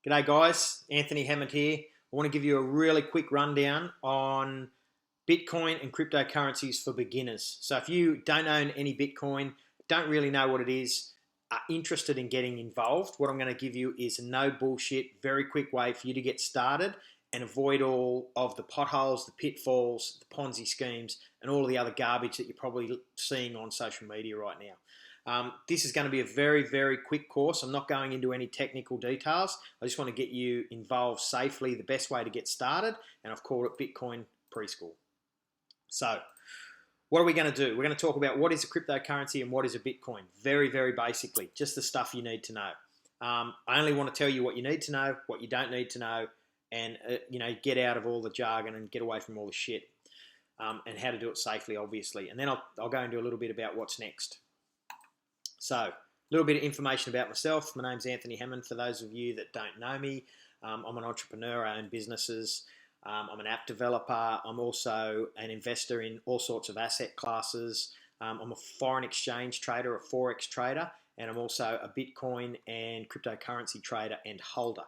G'day guys, Anthony Hammond here. I want to give you a really quick rundown on Bitcoin and cryptocurrencies for beginners. So if you don't own any Bitcoin, don't really know what it is, are interested in getting involved, what I'm going to give you is a no bullshit, very quick way for you to get started and avoid all of the potholes, the pitfalls, the Ponzi schemes, and all of the other garbage that you're probably seeing on social media right now. This is going to be a very, very quick course. I'm not going into any technical details. I just want to get you involved safely, the best way to get started, and I've called it Bitcoin Preschool. So, what are we going to do? We're going to talk about what is a cryptocurrency and what is a Bitcoin. Very, very basically, just the stuff you need to know. I only want to tell you what you need to know, what you don't need to know, and get out of all the jargon and get away from all the shit, and how to do it safely, obviously. And then I'll go into a little bit about what's next. So, a little bit of information about myself. My name's Anthony Hammond. For those of you that don't know me, I'm an entrepreneur. I own businesses. I'm an app developer. I'm also an investor in all sorts of asset classes. I'm a foreign exchange trader, a Forex trader, and I'm also a Bitcoin and cryptocurrency trader and holder.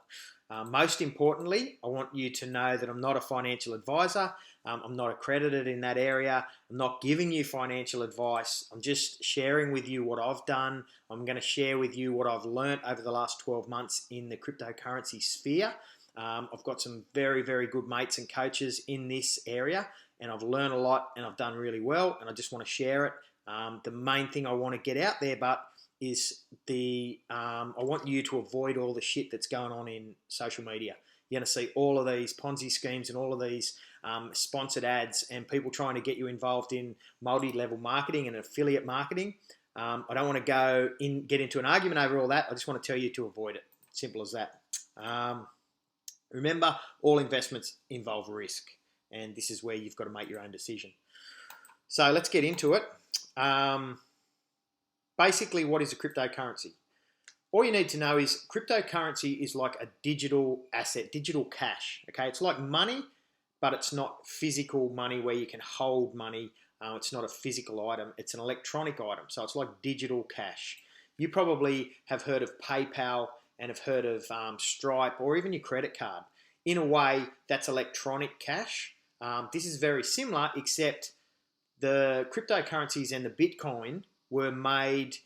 Most importantly, I want you to know that I'm not a financial advisor. I'm not accredited in that area. I'm not giving you financial advice. I'm just sharing with you what I've done. I'm going to share with you what I've learned over the last 12 months in the cryptocurrency sphere. I've got some very, very good mates and coaches in this area, and I've learned a lot and I've done really well, and I just want to share it. The main thing I want to get out there, is I want you to avoid all the shit that's going on in social media. You're going to see all of these Ponzi schemes and all of these sponsored ads and people trying to get you involved in multi-level marketing and affiliate marketing. I don't want to get into an argument over all that. I just want to tell you to avoid it. Simple as that. Remember, all investments involve risk, and this is where you've got to make your own decision. So let's get into it. Basically, what is a cryptocurrency? All you need to know is cryptocurrency is like a digital asset, digital cash. Okay, it's like money, but it's not physical money where you can hold money. It's not a physical item. It's an electronic item. So it's like digital cash. You probably have heard of PayPal and have heard of Stripe or even your credit card. In a way, that's electronic cash. This is very similar, except the cryptocurrencies and the Bitcoin were made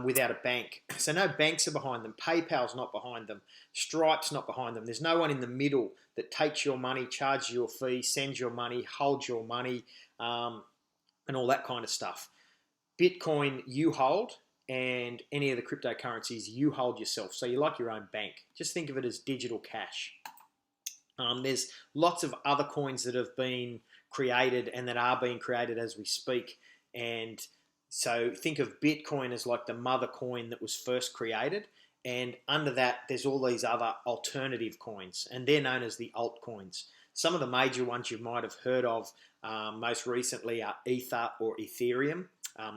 without a bank. So no banks are behind them. PayPal's not behind them. Stripe's not behind them. There's no one in the middle that takes your money, charges you a fee, sends your money, holds your money, and all that kind of stuff. Bitcoin you hold, and any of the cryptocurrencies you hold yourself. So you're like your own bank. Just think of it as digital cash. There's lots of other coins that have been created and that are being created as we speak. And so think of Bitcoin as like the mother coin that was first created. And under that, there's all these other alternative coins, and they're known as the altcoins. Some of the major ones you might have heard of most recently are Ether or Ethereum,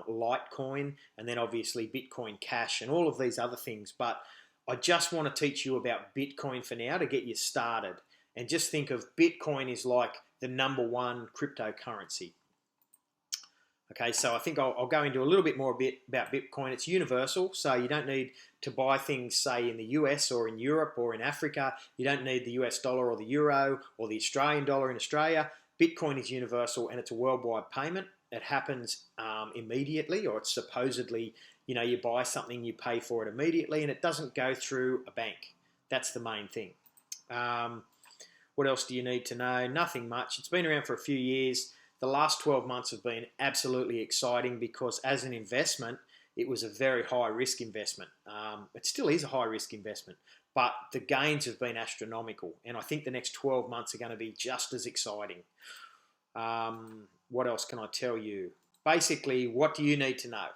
Litecoin, and then obviously Bitcoin Cash and all of these other things. But I just want to teach you about Bitcoin for now to get you started. And just think of Bitcoin is like the number one cryptocurrency. Okay, so I think I'll go into a little bit more about Bitcoin. It's universal, so you don't need to buy things, say, in the US or in Europe or in Africa. You don't need the US dollar or the euro or the Australian dollar in Australia. Bitcoin is universal and it's a worldwide payment. It happens immediately, or it's supposedly, you buy something, you pay for it immediately, and it doesn't go through a bank. That's the main thing. What else do you need to know? Nothing much. It's been around for a few years. The last 12 months have been absolutely exciting because as an investment, it was a very high-risk investment. It still is a high-risk investment, but the gains have been astronomical, and I think the next 12 months are going to be just as exciting. What else can I tell you? Basically, what do you need to know?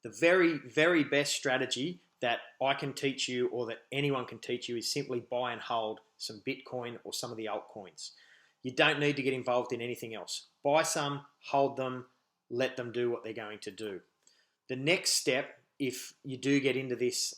The very, very best strategy that I can teach you or that anyone can teach you is simply buy and hold some Bitcoin or some of the altcoins. You don't need to get involved in anything else. Buy some, hold them, let them do what they're going to do. The next step, if you do get into this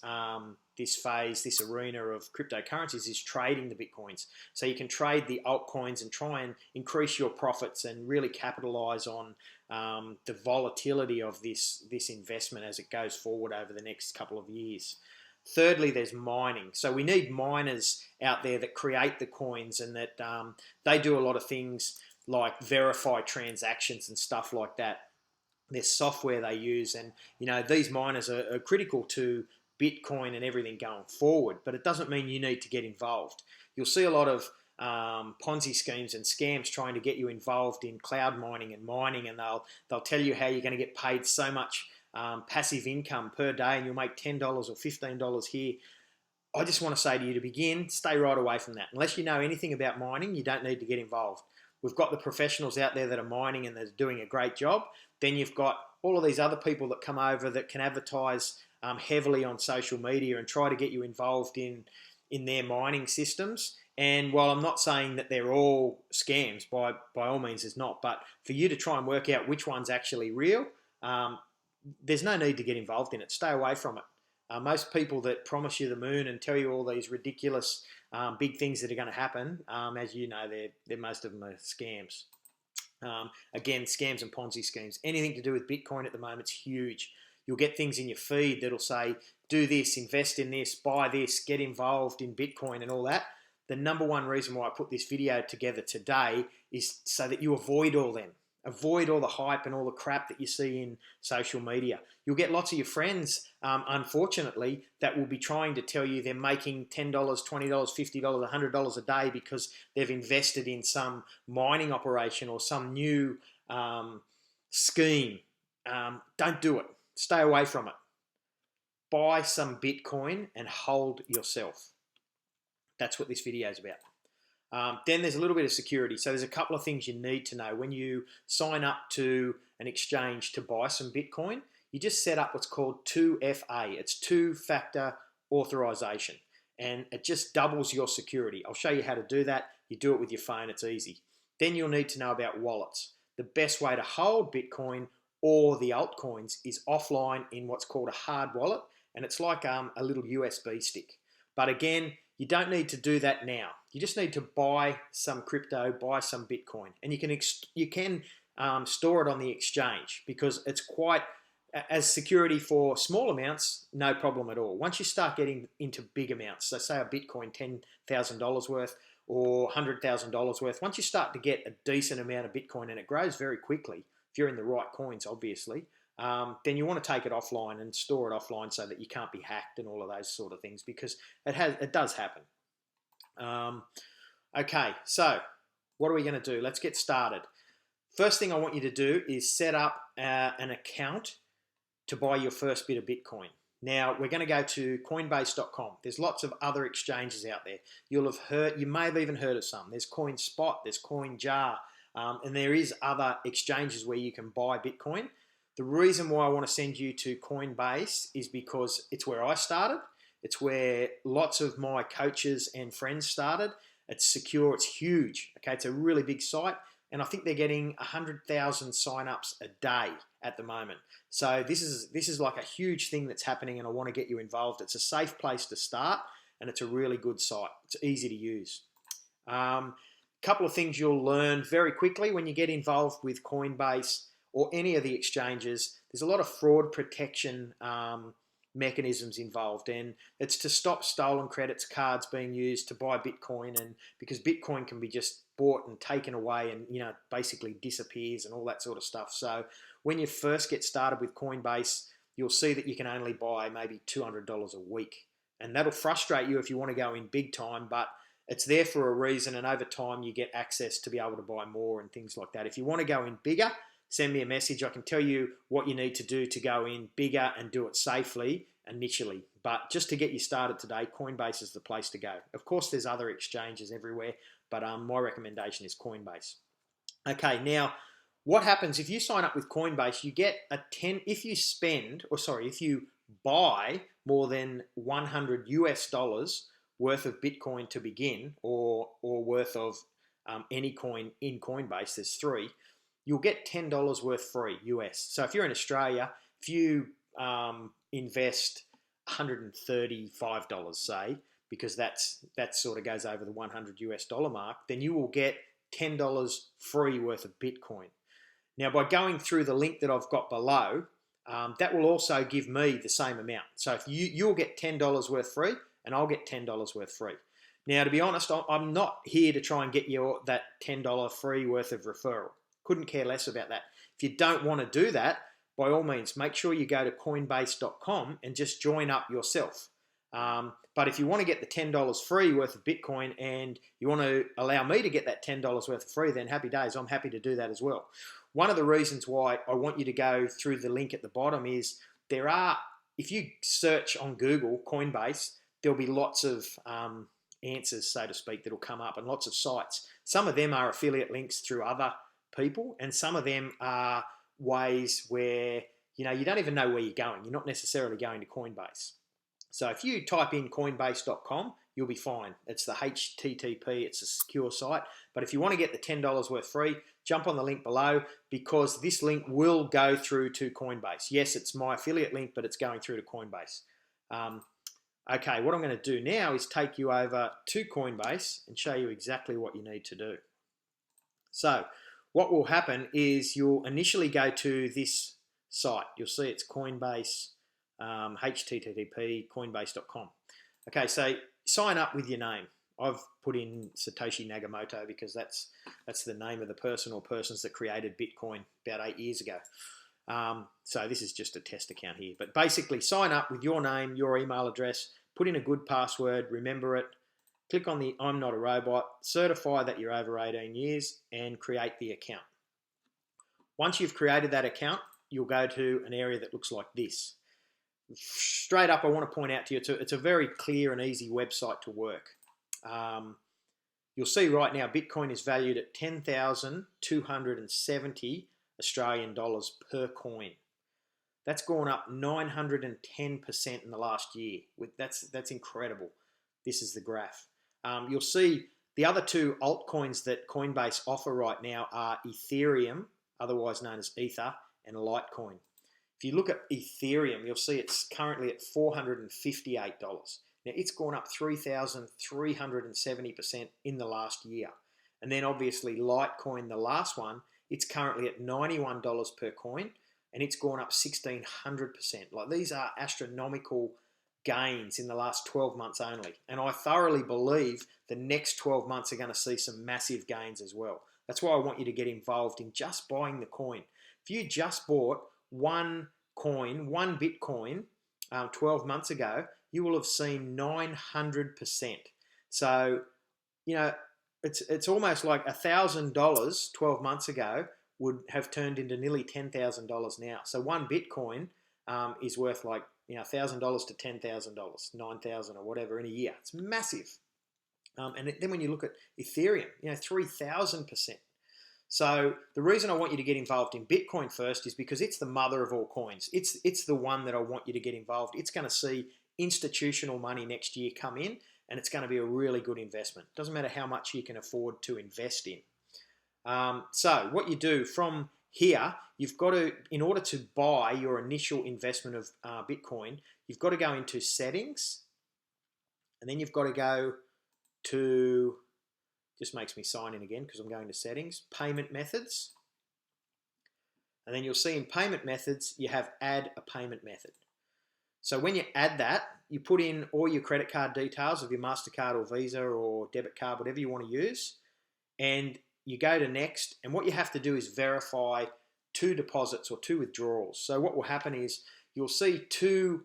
phase, this arena of cryptocurrencies, is trading the Bitcoins. So you can trade the altcoins and try and increase your profits and really capitalize on the volatility of this investment as it goes forward over the next couple of years. Thirdly, there's mining. So we need miners out there that create the coins, and that they do a lot of things like verify transactions and stuff like that. There's software they use, and these miners are critical to Bitcoin and everything going forward. But it doesn't mean you need to get involved. You'll see a lot of Ponzi schemes and scams trying to get you involved in cloud mining, and they'll tell you how you're going to get paid so much passive income per day, and you'll make $10 or $15 here. I just want to say to you, to begin, stay right away from that. Unless you know anything about mining, you don't need to get involved. We've got the professionals out there that are mining and they're doing a great job. Then you've got all of these other people that come over that can advertise heavily on social media and try to get you involved in their mining systems. And while I'm not saying that they're all scams, by all means it's not, but for you to try and work out which one's actually real, there's no need to get involved in it. Stay away from it. Most people that promise you the moon and tell you all these ridiculous big things that are going to happen, as you know, they're most of them are scams. Again, scams and Ponzi schemes. Anything to do with Bitcoin at the moment is huge. You'll get things in your feed that'll say, do this, invest in this, buy this, get involved in Bitcoin and all that. The number one reason why I put this video together today is so that you avoid all them. Avoid all the hype and all the crap that you see in social media. You'll get lots of your friends, unfortunately, that will be trying to tell you they're making $10, $20, $50, $100 a day because they've invested in some mining operation or some new scheme. Don't do it. Stay away from it. Buy some Bitcoin and hold yourself. That's what this video is about. Then there's a little bit of security. So there's a couple of things you need to know. When you sign up to an exchange to buy some Bitcoin, you just set up what's called 2FA. It's two-factor authorization. And it just doubles your security. I'll show you how to do that. You do it with your phone. It's easy. Then you'll need to know about wallets. The best way to hold Bitcoin or the altcoins is offline in what's called a hard wallet. And it's like a little USB stick. But again, you don't need to do that now. You just need to buy some crypto, buy some Bitcoin, and you can store it on the exchange because it's quite as security for small amounts, no problem at all. Once you start getting into big amounts, so say a Bitcoin $10,000 worth or $100,000 worth, once you start to get a decent amount of Bitcoin, and it grows very quickly if you're in the right coins, obviously, then you want to take it offline and store it offline so that you can't be hacked and all of those sort of things, because it does happen. Okay, so what are we going to do? Let's get started. First thing I want you to do is set up an account to buy your first bit of Bitcoin. Now, we're going to go to Coinbase.com. There's lots of other exchanges out there. You may have even heard of some. There's CoinSpot, there's CoinJar, and there is other exchanges where you can buy Bitcoin. The reason why I want to send you to Coinbase is because it's where I started. It's where lots of my coaches and friends started. It's secure. It's huge. Okay, it's a really big site, and I think they're getting 100,000 signups a day at the moment. So this is like a huge thing that's happening, and I want to get you involved. It's a safe place to start, and it's a really good site. It's easy to use. Couple of things you'll learn very quickly when you get involved with Coinbase or any of the exchanges. There's a lot of fraud protection mechanisms involved, and it's to stop stolen credits cards being used to buy Bitcoin, and because Bitcoin can be just bought and taken away and basically disappears and all that sort of stuff. So when you first get started with Coinbase, you'll see that you can only buy maybe $200 a week, and that'll frustrate you if you want to go in big time, but it's there for a reason, and over time you get access to be able to buy more and things like that. If you want to go in bigger, send me a message. I can tell you what you need to do to go in bigger and do it safely initially. But just to get you started today, Coinbase is the place to go. Of course, there's other exchanges everywhere, but my recommendation is Coinbase. Okay, now what happens if you sign up with Coinbase? You get if you buy more than $100 worth of Bitcoin to begin, or worth of any coin in Coinbase, there's three, you'll get $10 worth free US. So if you're in Australia, if you invest $135, say, because that sort of goes over the $100 mark, then you will get $10 free worth of Bitcoin. Now, by going through the link that I've got below, that will also give me the same amount. So if you'll get $10 worth free, and I'll get $10 worth free. Now, to be honest, I'm not here to try and get you that $10 free worth of referral. Couldn't care less about that. If you don't want to do that, by all means, make sure you go to Coinbase.com and just join up yourself. But if you want to get the $10 free worth of Bitcoin and you want to allow me to get that $10 worth of free, then happy days. I'm happy to do that as well. One of the reasons why I want you to go through the link at the bottom is if you search on Google Coinbase, there'll be lots of answers, so to speak, that'll come up and lots of sites. Some of them are affiliate links through other people, and some of them are ways where you don't even know where you're going. You're not necessarily going to Coinbase. So if you type in coinbase.com, you'll be fine. It's the HTTP, it's a secure site. But if you want to get the $10 worth free, jump on the link below, because this link will go through to Coinbase. Yes, it's my affiliate link, but it's going through to Coinbase. Okay, what I'm going to do now is take you over to Coinbase and show you exactly what you need to do. So what will happen is you'll initially go to this site. You'll see it's Coinbase, HTTP, coinbase.com. Okay, so sign up with your name. I've put in Satoshi Nakamoto because that's the name of the person or persons that created Bitcoin about 8 years ago. So this is just a test account here. But basically, sign up with your name, your email address, put in a good password, remember it, click on the I'm not a robot, certify that you're over 18 years, and create the account. Once you've created that account, you'll go to an area that looks like this. Straight up, I want to point out to you, it's a very clear and easy website to work. You'll see right now Bitcoin is valued at 10,270 Australian dollars per coin. That's gone up 910% in the last year. That's incredible. This is the graph. You'll see the other two altcoins that Coinbase offer right now are Ethereum, otherwise known as Ether, and Litecoin. If you look at Ethereum, you'll see it's currently at $458. Now, it's gone up 3,370% in the last year. And then obviously Litecoin, the last one, it's currently at $91 per coin, and it's gone up 1,600%. Like, these are astronomical gains in the last 12 months only. And I thoroughly believe the next 12 months are going to see some massive gains as well. That's why I want you to get involved in just buying the coin. If you just bought one coin, one Bitcoin, 12 months ago, you will have seen 900%. So, it's almost like $1,000 12 months ago would have turned into nearly $10,000 now. So one Bitcoin is worth like $1,000 to $10,000, 9,000 or whatever in a year. It's massive. And then when you look at Ethereum, 3,000%. So the reason I want you to get involved in Bitcoin first is because it's the mother of all coins. It's the one that I want you to get involved. It's going to see institutional money next year come in, and it's going to be a really good investment. Doesn't matter how much you can afford to invest in. So what you do from here, you've got to, in order to buy your initial investment of Bitcoin, you've got to go into settings, and then you've got to go to, just makes me sign in again because I'm going to settings, payment methods. And then you'll see in payment methods, you have add a payment method. So when you add that, you put in all your credit card details of your MasterCard or Visa or debit card, whatever you want to use, and you go to next, and what you have to do is verify 2 deposits or 2 withdrawals. So what will happen is you'll see 2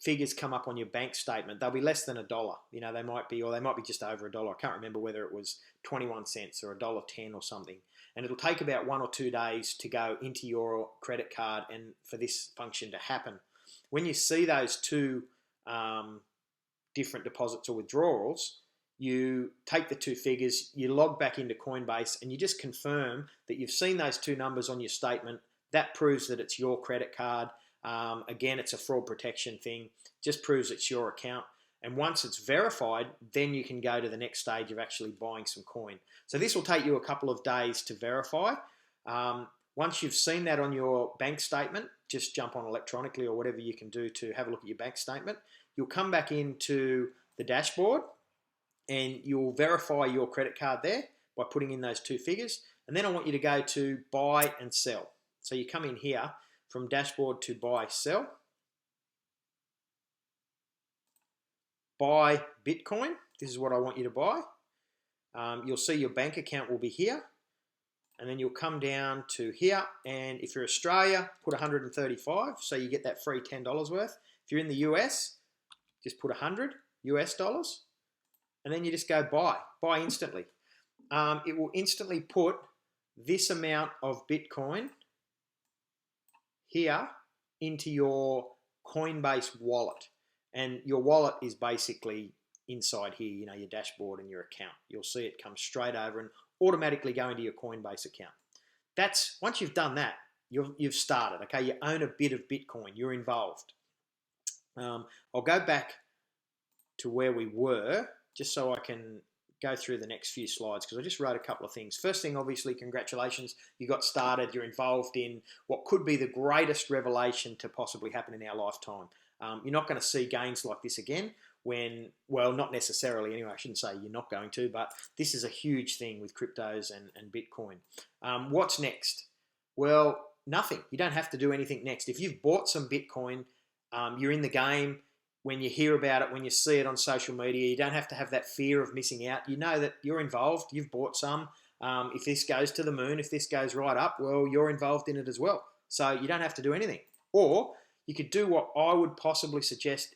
figures come up on your bank statement. They'll be less than $1. They might be just over $1. I can't remember whether it was 21 cents or $1.10 or something. And it'll take about 1 or 2 days to go into your credit card and for this function to happen. When you see those 2 different deposits or withdrawals, you take the 2 figures, you log back into Coinbase, and you just confirm that you've seen those 2 numbers on your statement. That proves that it's your credit card. Again, it's a fraud protection thing. Just proves it's your account. And once it's verified, then you can go to the next stage of actually buying some coin. So this will take you a couple of days to verify. Once you've seen that on your bank statement, just jump on electronically or whatever you can do to have a look at your bank statement. You'll come back into the dashboard and you'll verify your credit card there by putting in those 2 figures. And then I want you to go to buy and sell. So you come in here. from dashboard to buy, sell. Buy Bitcoin. This is what I want you to buy. You'll see your bank account will be here. And then you'll come down to here. And if you're Australia, put 135. So you get that free $10 worth. If you're in the US, just put 100 US dollars. And then you just go buy instantly. It will instantly put this amount of Bitcoin here into your Coinbase wallet. And your wallet is basically inside here, you know, your dashboard and your account. You'll see it come straight over and automatically go into your Coinbase account. That's, once you've done that, you've started, okay? You own a bit of Bitcoin, you're involved. I'll go back to where we were just so I can go through the next few slides because I just wrote a couple of things. First thing, obviously, congratulations. You got started. You're involved in what could be the greatest revelation to possibly happen in our lifetime. You're not going to see gains like this again when, well, not necessarily anyway. I shouldn't say you're not going to, but this is a huge thing with cryptos and Bitcoin. What's next? Well, nothing. You don't have to do anything next. If you've bought some Bitcoin, you're in the game. When you hear about it, when you see it on social media, you don't have to have that fear of missing out. You know that you're involved. You've bought some. If this goes to the moon, if this goes right up, well, you're involved in it as well. So you don't have to do anything. Or you could do what I would possibly suggest.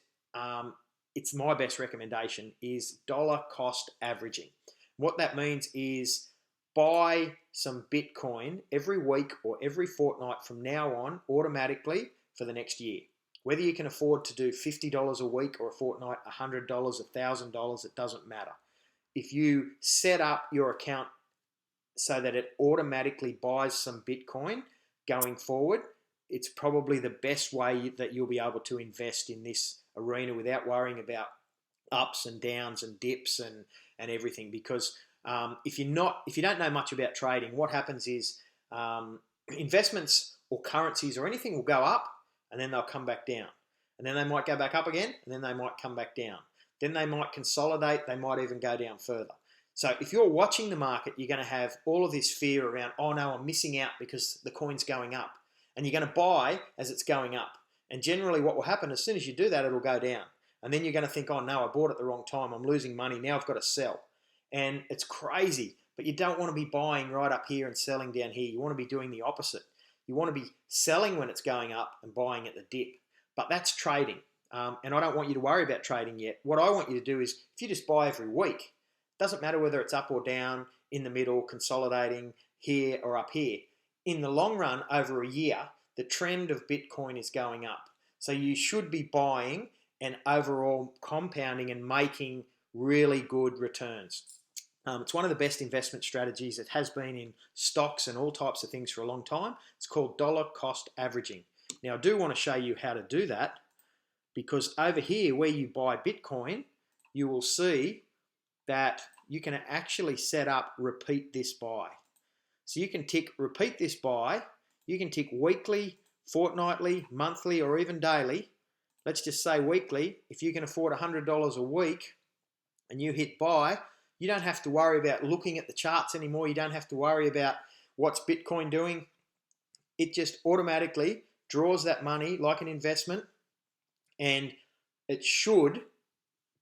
It's my best recommendation is dollar cost averaging. What that means is buy some Bitcoin every week or every fortnight from now on automatically for the next year. Whether you can afford to do $50 a week or a fortnight, $100, $1,000, it doesn't matter. If you set up your account so that it automatically buys some Bitcoin going forward, it's probably the best way that you'll be able to invest in this arena without worrying about ups and downs and dips and everything. Because if you don't know much about trading, what happens is investments or currencies or anything will go up, and then they'll come back down. And then they might go back up again, and then they might come back down. Then they might consolidate, they might even go down further. So if you're watching the market, you're going to have all of this fear around, oh no, I'm missing out because the coin's going up. And you're going to buy as it's going up. And generally what will happen, as soon as you do that, it'll go down. And then you're going to think, oh no, I bought at the wrong time, I'm losing money, now I've got to sell. And it's crazy, but you don't want to be buying right up here and selling down here. You want to be doing the opposite. You want to be selling when it's going up and buying at the dip. But that's trading. And I don't want you to worry about trading yet. What I want you to do is, if you just buy every week, doesn't matter whether it's up or down, in the middle, consolidating, here or up here. In the long run, over a year, the trend of Bitcoin is going up. So you should be buying and overall compounding and making really good returns. It's one of the best investment strategies. It has been in stocks and all types of things for a long time. It's called dollar cost averaging. Now, I do want to show you how to do that because over here where you buy Bitcoin, you will see that you can actually set up repeat this buy. So you can tick repeat this buy. You can tick weekly, fortnightly, monthly, or even daily. Let's just say weekly. If you can afford $100 a week and you hit buy, you don't have to worry about looking at the charts anymore. You don't have to worry about what's Bitcoin doing. It just automatically draws that money like an investment, and it should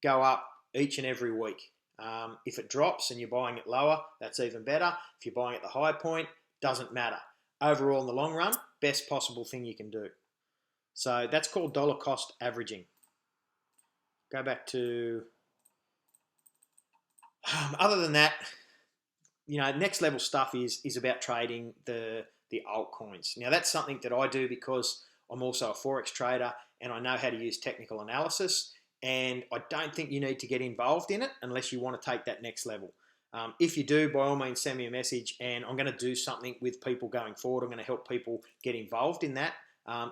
go up each and every week. If it drops and you're buying it lower, that's even better. If you're buying at the high point, doesn't matter. Overall, in the long run, best possible thing you can do. So that's called dollar cost averaging. Go back to... other than that, you know, next level stuff is about trading the altcoins. Now, that's something that I do because I'm also a Forex trader and I know how to use technical analysis, and I don't think you need to get involved in it unless you want to take that next level. If you do, by all means, send me a message and I'm going to do something with people going forward. I'm going to help people get involved in that.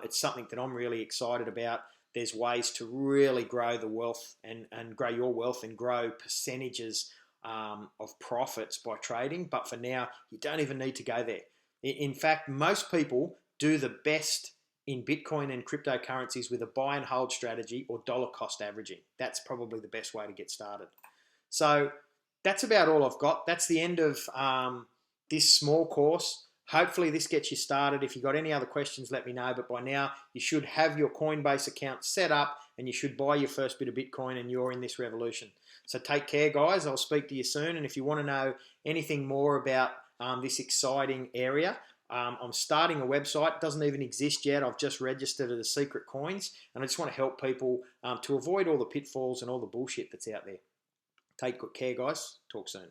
It's something that I'm really excited about. There's ways to really grow the wealth and grow your wealth and grow percentages of profits by trading. But for now, you don't even need to go there. In fact, most people do the best in Bitcoin and cryptocurrencies with a buy and hold strategy or dollar cost averaging. That's probably the best way to get started. So that's about all I've got. That's the end of this small course. Hopefully this gets you started. If you've got any other questions, let me know. But by now, you should have your Coinbase account set up and you should buy your first bit of Bitcoin and you're in this revolution. So take care, guys. I'll speak to you soon. And if you want to know anything more about this exciting area, I'm starting a website. It doesn't even exist yet. I've just registered it as Secret Coins. And I just want to help people to avoid all the pitfalls and all the bullshit that's out there. Take good care, guys. Talk soon.